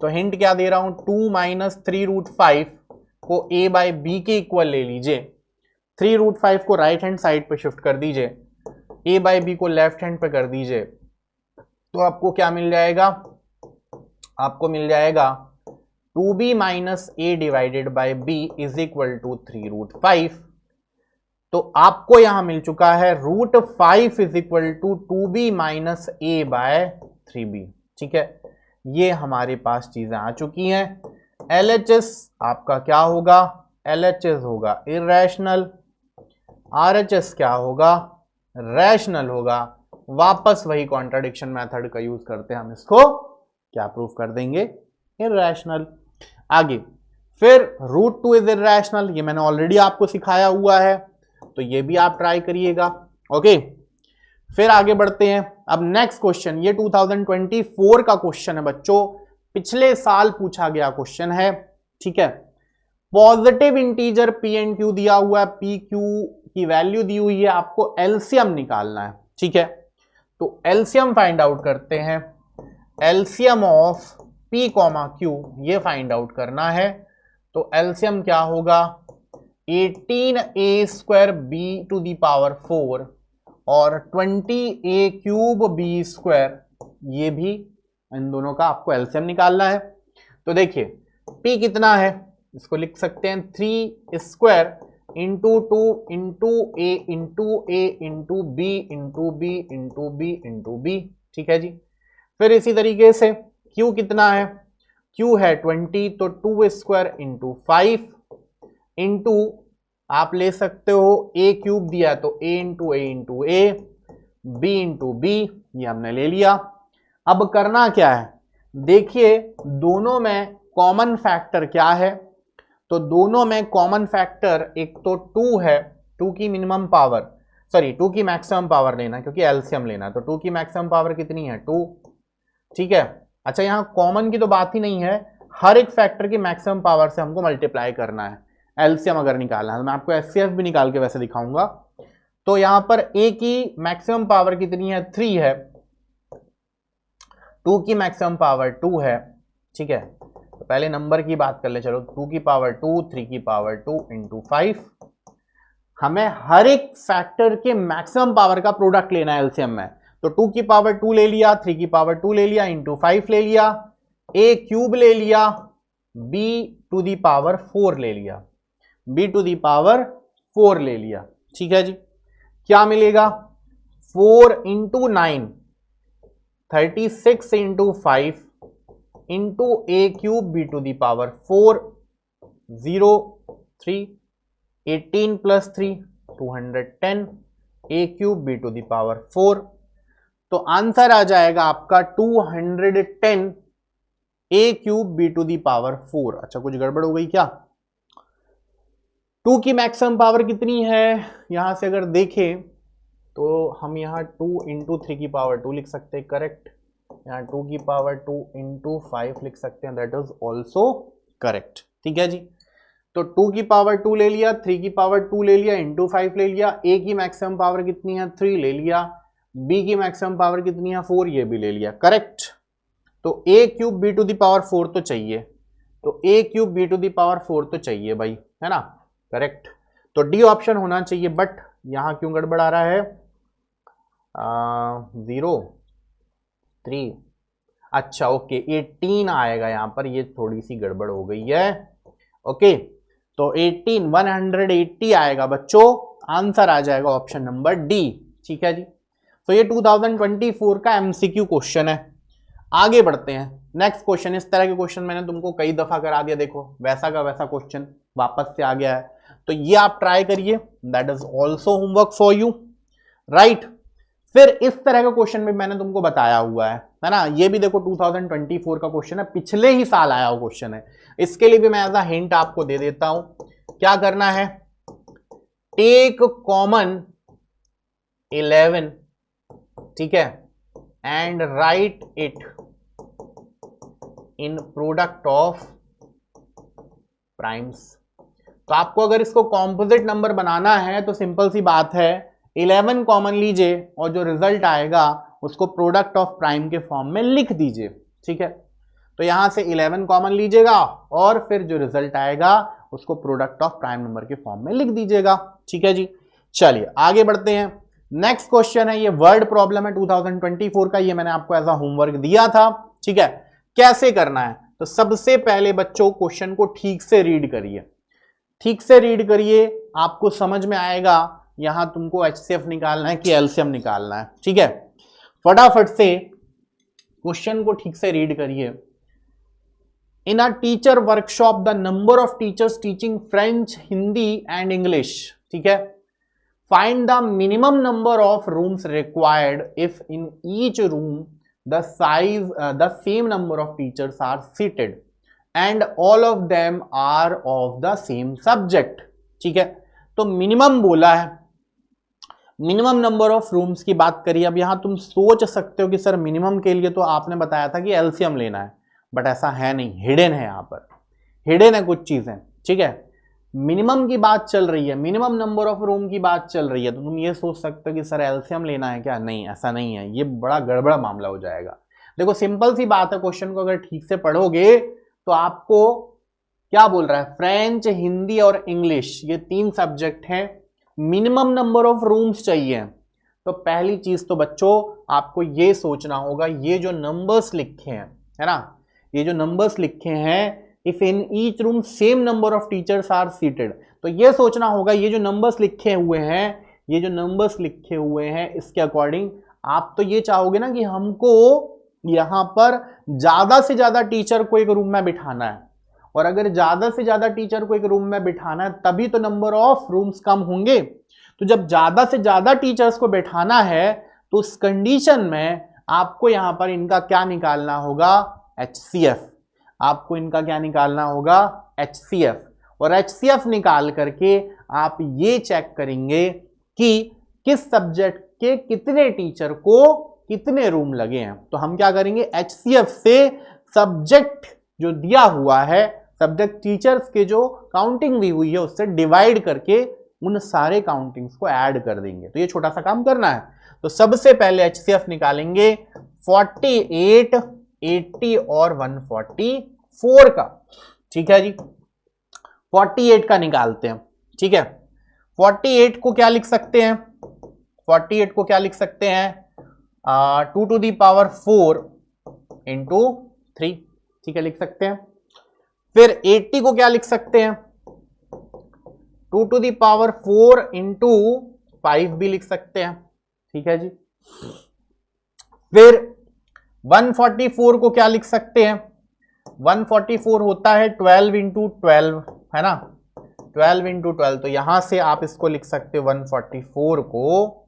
तो हिंट क्या दे रहा हूं, 2 - 3√5 को A/B के इक्वल ले लीजिए, 3√5 को राइट हैंड साइड पे शिफ्ट कर दीजिए, A/B को लेफ्ट हैंड पे कर दीजिए, तो आपको क्या मिल जाएगा, आपको मिल जाएगा 2B - A/B = 3√5। तो आपको यहां मिल चुका है √5 = 2B - A/3B, ठीक है। ये हमारे पास चीजें आ चुकी हैं। LHS आपका क्या होगा, LHS होगा इर्रेशनल, RHS क्या होगा, रैशनल होगा। वापस वही कॉन्ट्राडिक्शन मेथड का यूज करते हैं हम, इसको क्या प्रूफ कर देंगे, इर्रेशनल। आगे फिर √2 इज इर्रेशनल, ये मैंने ऑलरेडी आपको सिखाया हुआ है, तो ये भी आप ट्राई करिएगा, ओके। फिर आगे बढ़ते हैं, अब नेक्स्ट क्वेश्चन, ये 2024 का क्वेश्चन है बच्चों, पिछले साल पूछा गया क्वेश्चन है, ठीक है। Positive integer P and Q दिया हुआ है, PQ की वैल्यू दी हुई है, आपको एलसीएम निकालना है, ठीक है। तो एलसीएम फाइंड आउट करते हैं, एलसीएम ऑफ P, Q ये फाइंड आउट करना है। तो एलसीएम क्या होगा, 18A²B⁴ और 20A³ ये भी, इन दोनों का आपको एलसीएम निकालना है। तो देखिए P कितना है, इसको लिख सकते हैं 3² × 2 × A × A × B × B × B × B, ठीक है जी। फिर इसी तरीके से Q कितना है, Q है 20, तो 2² × 5 इंटू आप ले सकते हो A³ दिया तो A × A × A, B × B, ये हमने ले लिया। अब करना क्या है, देखिए दोनों में कॉमन फैक्टर क्या है, तो दोनों में कॉमन फैक्टर एक तो 2 है, 2 की मिनिमम पावर, सॉरी 2 की मैक्सिमम पावर लेना, क्योंकि एलसीएम लेना, तो 2 की मैक्सिमम पावर कितनी है, 2, ठीक है। अच्छा यहां कॉमन की तो बात ही नहीं है, हर एक फैक्टर की मैक्सिमम पावर से हमको मल्टीप्लाई करना है, एलसीएम अगर निकालना है। मैं आपको एचसीएफ भी निकाल के वैसे दिखाऊंगा। तो यहां पर A की मैक्सिमम पावर कितनी है, 3 है, 2 की मैक्सिमम पावर 2 है, ठीक है। तो पहले नंबर की बात कर ले, चलो 2 की पावर 2, 3 की पावर 2 × 5, हमें हर एक फैक्टर के मैक्सिमम पावर का प्रोडक्ट लेना है एलसीएम में। तो 2 की पावर 2 ले लिया, 3 की पावर 2 ले लिया, × 5 ले लिया, A³ ले लिया, B⁴ ले लिया, B⁴ ले लिया, ठीक है जी। क्या मिलेगा, 4 × 9 36 × 5 × A³ B⁴ 0 3 18 + 3 210 A³ B⁴। तो आंसर आ जाएगा आपका 210 A³ B⁴। अच्छा कुछ गड़बड़ हो गई क्या, 2 की मैक्सिमम पावर कितनी है, यहां से अगर देखें तो हम यहाँ 2 इंटू 3 की पावर 2 लिख सकते हैं, करेक्ट। यहाँ 2 की पावर 2 इंटू 5 लिख सकते हैं, दैट इज ऑल्सो करेक्ट। ठीक है जी, तो 2 की पावर 2 ले लिया, 3 की पावर 2 ले लिया, इंटू 5 ले लिया। ए की मैक्सिमम पावर कितनी है, 3 ले लिया। बी की मैक्सिमम पावर कितनी है, 4, ये भी ले लिया, करेक्ट। तो a cube b to the power 4 तो चाहिए, तो a cube b to the power 4 तो चाहिए भाई, है ना, करेक्ट। तो डी ऑप्शन होना चाहिए, बट यहां क्यों गड़बड़ आ रहा है, 0 3, अच्छा ओके 18 आएगा यहां पर, ये थोड़ी सी गड़बड़ हो गई है। ओके, तो 18 180 आएगा बच्चों, आंसर आ जाएगा ऑप्शन नंबर डी। ठीक है जी, तो ये 2024 का एमसीक्यू क्वेश्चन है। आगे बढ़ते हैं, नेक्स्ट क्वेश्चन। इस तरह के क्वेश्चन मैंने तुमको कई दफा करा दिया, देखो वैसा का वैसा क्वेश्चन वापस से आ गया है, तो ये आप ट्राई करिए, that is also homework for you, right. फिर इस तरह का क्वेश्चन भी मैंने तुमको बताया हुआ है ना, ये भी देखो 2024 का क्वेश्चन है, पिछले ही साल आया हुआ क्वेश्चन है। इसके लिए भी मैं एज अ हिंट आपको दे देता हूं, क्या करना है, टेक कॉमन 11, ठीक है, and right it in product of primes. तो आपको अगर इसको कॉम्पोजिट नंबर बनाना है तो सिंपल सी बात है, 11 कॉमन लीजिए और जो रिजल्ट आएगा उसको प्रोडक्ट ऑफ प्राइम के फॉर्म में लिख दीजिए। ठीक है, तो यहां से 11 कॉमन लीजिएगा और फिर जो रिजल्ट आएगा उसको प्रोडक्ट ऑफ प्राइम नंबर के फॉर्म में लिख दीजिएगा। ठीक है जी, चलिए आगे बढ़ते हैं। नेक्स्ट क्वेश्चन है, ये वर्ड प्रॉब्लम है 2024 का, ये मैंने आपको एज अ होमवर्क दिया था। ठीक है, कैसे करना है, तो सबसे पहले बच्चों क्वेश्चन को ठीक से रीड करिए, ठीक से रीड करिए, आपको समझ में आएगा यहां तुमको एचसीएफ निकालना है कि एलसीएम निकालना है। ठीक है, फटाफट से क्वेश्चन को ठीक से रीड करिए। In a teacher workshop the number of teachers teaching French, Hindi and English, ठीक है, find the minimum number of rooms required if in each room the size the same number of teachers are seated and all of them are of the same subject. ठीक है, तो minimum बोला है, minimum number of rooms की बात करिए। अब यहां तुम सोच सकते हो कि सर मिनिमम के लिए तो आपने बताया था कि एलसीएम लेना है, बट ऐसा है नहीं, हिडन है, यहां पर हिडन है कुछ चीजें। ठीक है, मिनिमम की बात चल रही है, मिनिमम नंबर ऑफ रूम की बात चल रही है, तो तुम ये सोच सकते हो कि सर एलसीएम लेना है क्या, नहीं ऐसा नहीं है, ये बड़ा गड़बड़ा मामला हो जाएगा। देखो सिंपल सी बात है, क्वेश्चन को अगर ठीक से पढ़ोगे तो आपको क्या बोल रहा है, फ्रेंच, हिंदी और इंग्लिश ये 3 सब्जेक्ट हैं, मिनिमम नंबर ऑफ रूम्स चाहिए। तो पहली चीज तो बच्चों आपको ये सोचना होगा, ये जो नंबर्स लिखे हैं, है ना, ये जो नंबर्स लिखे हैं, if in each room same number of teachers are seated, तो ये सोचना होगा ये जो नंबर्स लिखे हुए हैं, ये जो नंबर्स लिखे हुए हैं इसके अकॉर्डिंग आप तो ये चाहोगे ना कि हमको यहां पर ज्यादा से ज्यादा टीचर को एक रूम में बिठाना है, और अगर ज्यादा से ज्यादा टीचर को एक रूम में बिठाना है तभी तो नंबर ऑफ रूम्स कम होंगे। तो जब ज्यादा से ज्यादा टीचर्स को बैठाना है तो उस कंडीशन में आपको यहां पर इनका क्या निकालना होगा, एचसीएफ। आपको इनका क्या निकालना होगा, एचसीएफ, और एचसीएफ निकाल करके आप ये चेक करेंगे कि किस सब्जेक्ट के कितने टीचर को कितने रूम लगे हैं। तो हम क्या करेंगे, एचसीएफ से सब्जेक्ट जो दिया हुआ है, सब्जेक्ट टीचर्स के जो काउंटिंग दी हुई है उससे डिवाइड करके उन सारे काउंटिंग्स को ऐड कर देंगे। तो ये छोटा सा काम करना है। तो सबसे पहले एचसीएफ निकालेंगे 48, 80 और 144 का। ठीक है जी, 48 का निकालते हैं। ठीक है, 48 को क्या लिख सकते हैं, 48 को क्या लिख सकते हैं, 2 to the power 4 into 3, ठीक है, लिख सकते हैं। फिर 80 को क्या लिख सकते हैं, 2 to the power 4 into 5 भी लिख सकते हैं। ठीक है जी, फिर 144 को क्या लिख सकते हैं, 144 होता है 12 into 12, है ना, 12 into 12, तो यहां से आप इसको लिख सकते हो 144 को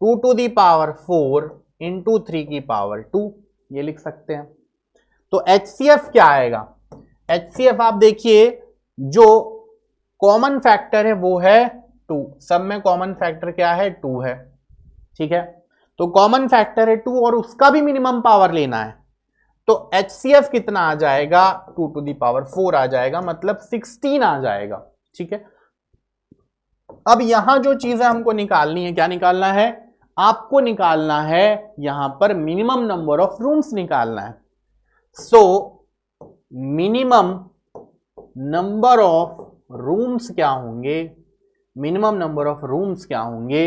2 to the power 4 into 3 की पावर 2, ये लिख सकते हैं। तो HCF क्या आएगा, HCF आप देखिए जो कॉमन फैक्टर है वो है 2, सब में कॉमन फैक्टर क्या है 2 है, ठीक है। तो कॉमन फैक्टर है 2 और उसका भी मिनिमम पावर लेना है, तो HCF कितना आ जाएगा 2 to the power 4 आ जाएगा, मतलब 16 आ जाएगा, ठीक है। अब यहां जो चीजें हमको निकालनी है, क्या निकालना है, आपको निकालना है यहां पर मिनिमम नंबर ऑफ रूम्स निकालना है। So minimum number of rooms क्या होंगे, मिनिमम नंबर ऑफ रूम्स क्या होंगे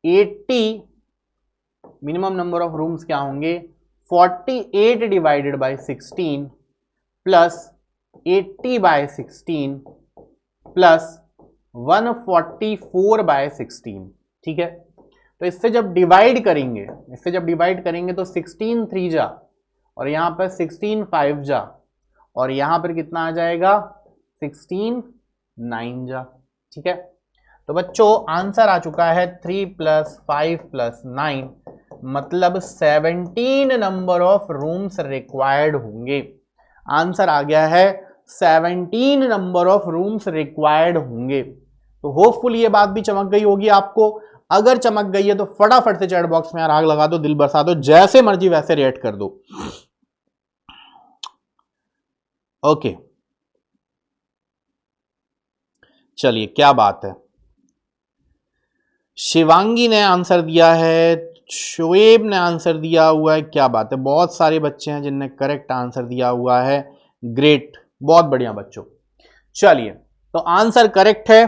80, मिनिमम नंबर ऑफ रूम्स क्या होंगे 48 divided by 16 plus 80 by 16 plus 144 by 16, ठीक है। तो इससे जब डिवाइड करेंगे, इससे जब डिवाइड करेंगे तो 16 3 जा और यहां पर 16 5 जा और यहां पर कितना आ जाएगा 16 9 जा, ठीक है। तो बच्चों आंसर आ चुका है 3 + 5 + 9, मतलब 17 नंबर ऑफ रूम्स रिक्वायर्ड होंगे। आंसर आ गया है 17 नंबर ऑफ रूम्स रिक्वायर्ड होंगे। तो होपफुली ये बात भी चमक गई होगी आपको। अगर चमक गई है तो फटाफट से चैट बॉक्स में यार आग लगा दो, दिल बरसा दो, जैसे मर्जी वैसे रिएक्ट कर दो। ओके चलिए, क्या बात है। शिवांगी ने आंसर दिया है, शोएब ने आंसर दिया हुआ है, क्या बात है। बहुत सारे बच्चे हैं जिनने करेक्ट आंसर दिया हुआ है, ग्रेट, बहुत बढ़िया बच्चों। चलिए तो आंसर करेक्ट है।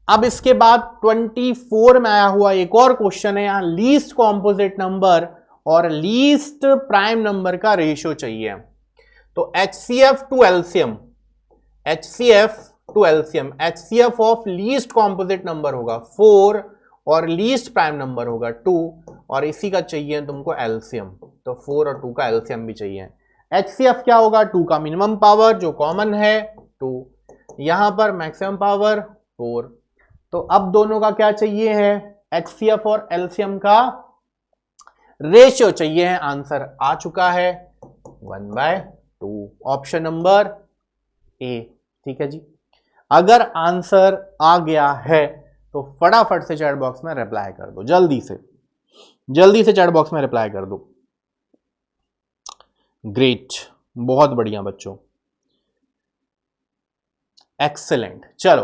अब इसके बाद 24 में आया हुआ एक और क्वेश्चन है, यहां लीस्ट कॉम्पोजिट नंबर और लीस्ट प्राइम नंबर का रेशियो चाहिए। तो HCF to LCM, HCF to LCM, HCF of least composite number होगा 4 और लीस्ट प्राइम नंबर होगा 2 और इसी का चाहिए तुमको एलसीएम, तो 4 और 2 का एलसीएम भी चाहिए। HCF क्या होगा 2 का मिनिमम पावर जो कॉमन है 2, यहां पर मैक्सिमम पावर 4। तो अब दोनों का क्या चाहिए है, HCF और एलसीएम का रेशियो चाहिए है। आंसर आ चुका है 1/2, ऑप्शन नंबर ए, ठीक है जी। अगर आंसर आ गया है तो फटाफट से चैट बॉक्स में रिप्लाई कर दो, जल्दी से चैट बॉक्स में रिप्लाई कर दो। ग्रेट, बहुत बढ़िया बच्चों, एक्सेलेंट। चलो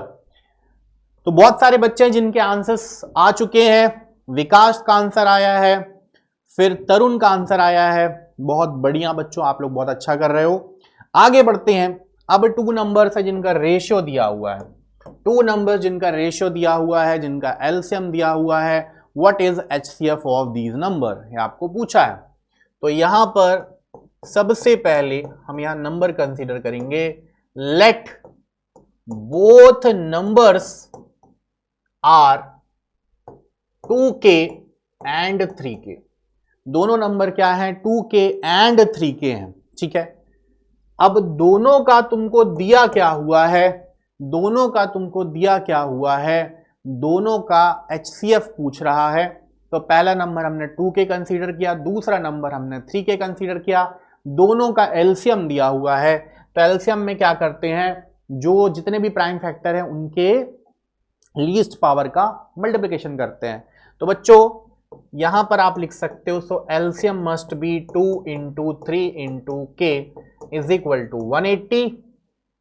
तो बहुत सारे बच्चे हैं जिनके आंसर्स आ चुके हैं। विकास का आंसर आया है, फिर तरुण का आंसर आया है, बहुत बढ़िया बच्चों, आप लोग बहुत अच्छा कर रहे हो। आगे बढ़ते हैं। अब 2 नंबर्स है जिनका रेशियो दिया हुआ है, 2 नंबर्स जिनका रेशियो दिया हुआ है, जिनका एलसीएम दिया हुआ है, what is HCF of these number, ये आपको पूछा है। तो यहां पर सबसे पहले हम यहां नंबर कंसीडर करेंगे, let both numbers are 2k and 3k, दोनों नंबर क्या है 2k एंड 3k हैं, ठीक है। अब दोनों का तुमको दिया क्या हुआ है, दोनों का तुमको दिया क्या हुआ है, दोनों का HCF पूछ रहा है। तो पहला नंबर हमने 2k कंसीडर किया, दूसरा नंबर हमने 3k कंसीडर किया, दोनों का एलसीएम दिया हुआ है। तो एलसीएम में क्या करते हैं, जो जितने भी प्राइम फैक्टर हैं उनके लीस्ट पावर का मल्टीप्लिकेशन करते हैं। तो बच्चों यहां पर आप लिख सकते हो, so LCM must be 2 × 3 × k is equal to 180।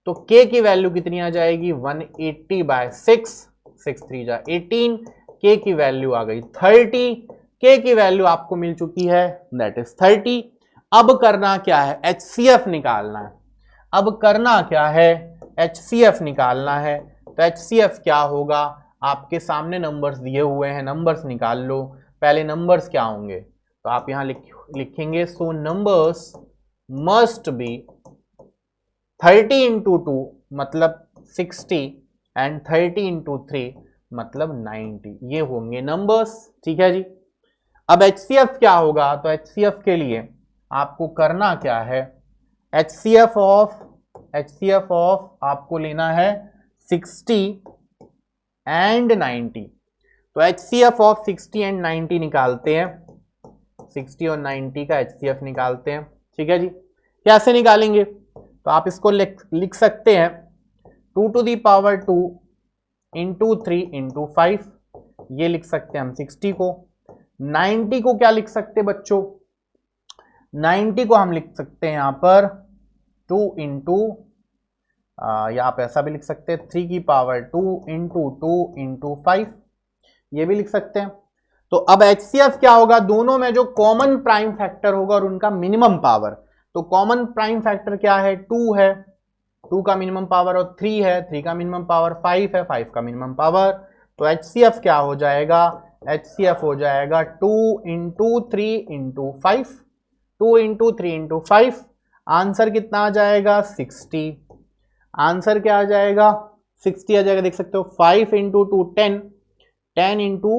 तो k की वैल्यू कितनी आ जाएगी 180/6, 6 3 जा 18, k की वैल्यू आ गई 30, k की वैल्यू आपको मिल चुकी है दैट इज 30। अब करना क्या है, HCF निकालना है। अब करना क्या है, HCF निकालना है। तो HCF क्या होगा, आपके सामने नंबर्स दिए हुए हैं, नंबर्स निकाल लो। पहले नंबर्स क्या होंगे, तो आप यहां लिखेंगे, सो नंबर्स मस्ट बी 30 × 2 मतलब 60 एंड 30 × 3 मतलब 90, ये होंगे नंबर्स, ठीक है जी। अब HCF क्या होगा, तो HCF के लिए आपको करना क्या है, HCF ऑफ आपको लेना है 60 एंड 90। तो HCF ऑफ 60 एंड 90 निकालते हैं, 60 और 90 का HCF निकालते हैं, ठीक है जी। कैसे निकालेंगे, तो आप इसको लिख सकते हैं 2 इंटू 3 इंटू 5, ये लिख सकते हैं हम 60 को। 90 को क्या लिख सकते हैं बच्चों, 90 को हम लिख सकते हैं यहां पर 2 इंटू, यहां पर ऐसा भी लिख सकते हैं 3 की पावर 2 इंटू 5, ये भी लिख सकते हैं। तो अब HCF क्या होगा, दोनों में जो कॉमन प्राइम फैक्टर होगा और उनका मिनिमम पावर। तो कॉमन प्राइम फैक्टर क्या है, 2 है, 2 का मिनिमम पावर, और 3 है, 3 का मिनिमम पावर, 5 है, 5 का मिनिमम पावर। तो HCF क्या हो जाएगा, HCF हो जाएगा 2 into 3 into 5, 2 into 3 into 5। Answer कितना आ जाएगा, 60। आंसर क्या आ जाएगा, 60 आ जाएगा, देख सकते हो। 5 इंटू 2 10, 10 इंटू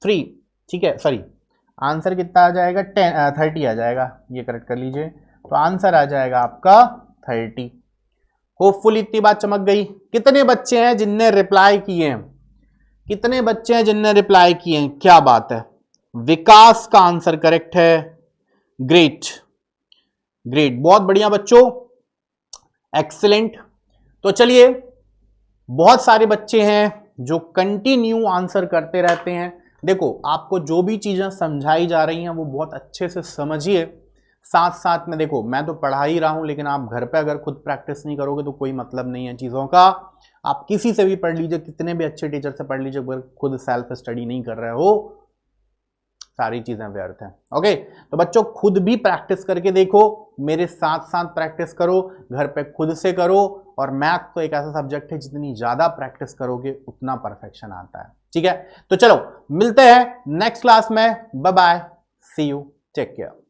3, ठीक है, सॉरी, आंसर कितना आ जाएगा, 30 आ जाएगा, ये करेक्ट कर लीजिए। तो आंसर आ जाएगा आपका 30। होपफुली इतनी बात चमक गई। कितने बच्चे हैं जिनने रिप्लाई किए हैं, कितने बच्चे हैं जिनने रिप्लाई किए हैं, क्या बात है। विकास का आंसर करेक्ट है, ग्रेट ग्रेट, बहुत बढ़िया बच्चों, एक्सीलेंट। तो चलिए, बहुत सारे बच्चे हैं जो कंटिन्यू आंसर करते रहते हैं। देखो, आपको जो भी चीजें समझाई जा रही हैं वो बहुत अच्छे से समझिए। साथ साथ में देखो, मैं तो पढ़ा ही रहा हूं, लेकिन आप घर पे अगर खुद प्रैक्टिस नहीं करोगे तो कोई मतलब नहीं है चीजों का। आप किसी से भी पढ़ लीजिए, कितने भी अच्छे टीचर से पढ़ लीजिए, अगर खुद सेल्फ स्टडी नहीं कर रहे हो, सारी चीजें व्यर्थ हैं। ओके, तो बच्चों खुद भी प्रैक्टिस करके देखो, मेरे साथ साथ प्रैक्टिस करो, घर पे खुद से करो। और मैथ तो एक ऐसा सब्जेक्ट है, जितनी ज्यादा प्रैक्टिस करोगे उतना परफेक्शन आता है। ठीक है, तो चलो मिलते हैं नेक्स्ट क्लास में। Bye bye, see you, take care.